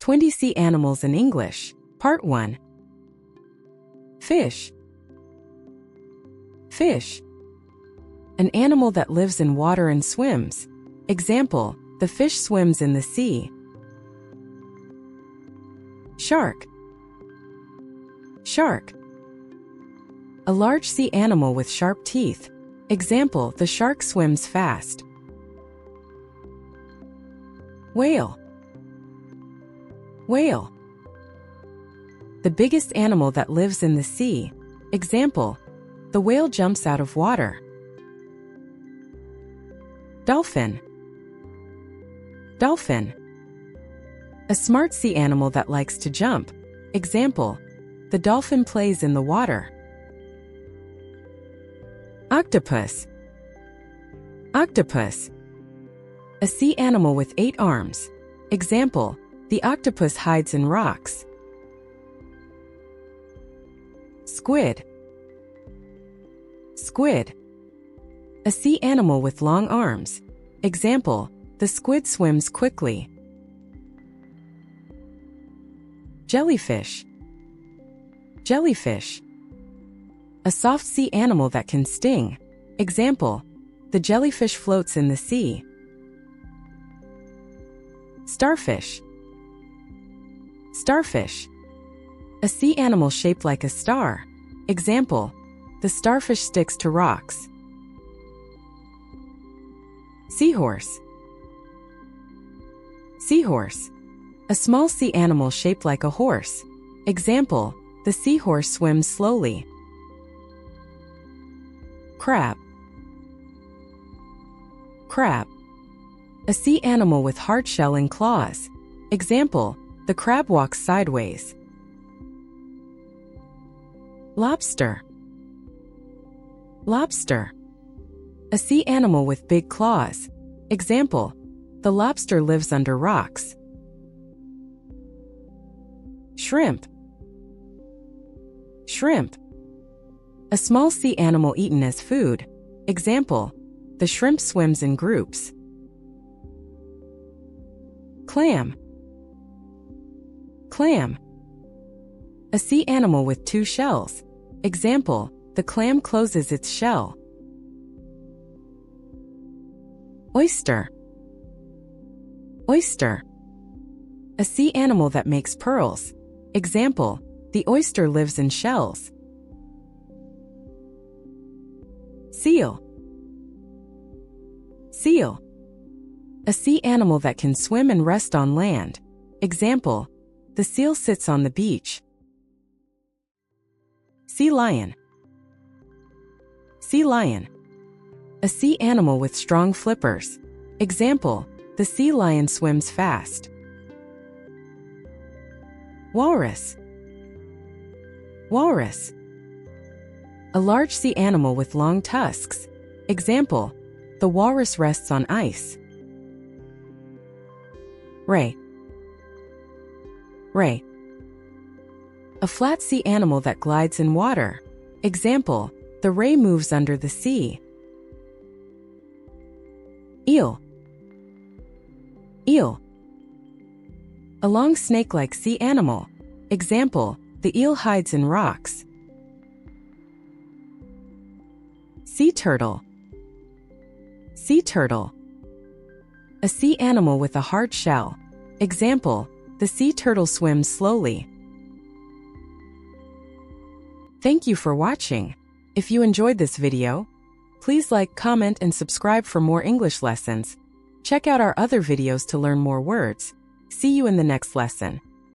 20 Sea Animals in English, Part 1. Fish. Fish. An animal that lives in water and swims. Example, the fish swims in the sea. Shark. Shark. A large sea animal with sharp teeth. Example, the shark swims fast. Whale. Whale. The biggest animal that lives in the sea. Example, the whale jumps out of water. Dolphin. Dolphin. A smart sea animal that likes to jump. Example, the dolphin plays in the water. Octopus. Octopus. A sea animal with 8 arms. Example, the octopus hides in rocks. Squid. Squid. A sea animal with long arms. Example, the squid swims quickly. Jellyfish. Jellyfish. A soft sea animal that can sting. Example, the jellyfish floats in the sea. Starfish. Starfish. A sea animal shaped like a star. Example, the starfish sticks to rocks. Seahorse. Seahorse. A small sea animal shaped like a horse. Example, the seahorse swims slowly. Crab. Crab. A sea animal with hard shell and claws. Example, the crab walks sideways. Lobster. Lobster. A sea animal with big claws. Example, the lobster lives under rocks. Shrimp. Shrimp. A small sea animal eaten as food. Example, the shrimp swims in groups. Clam. Clam. A sea animal with 2 shells. Example, the clam closes its shell. Oyster. Oyster. A sea animal that makes pearls. Example, the oyster lives in shells. Seal. Seal. A sea animal that can swim and rest on land. Example, the seal sits on the beach. Sea lion. Sea lion. A sea animal with strong flippers. Example, the sea lion swims fast. Walrus. Walrus. A large sea animal with long tusks. Example, the walrus rests on ice. Ray. Ray. A flat sea animal that glides in water. Example, the ray moves under the sea. Eel. Eel. A long snake-like sea animal. Example, the eel hides in rocks. Sea turtle. Sea turtle. A sea animal with a hard shell. Example, the sea turtle swims slowly. Thank you for watching. If you enjoyed this video, please like, comment, and subscribe for more English lessons. Check out our other videos to learn more words. See you in the next lesson.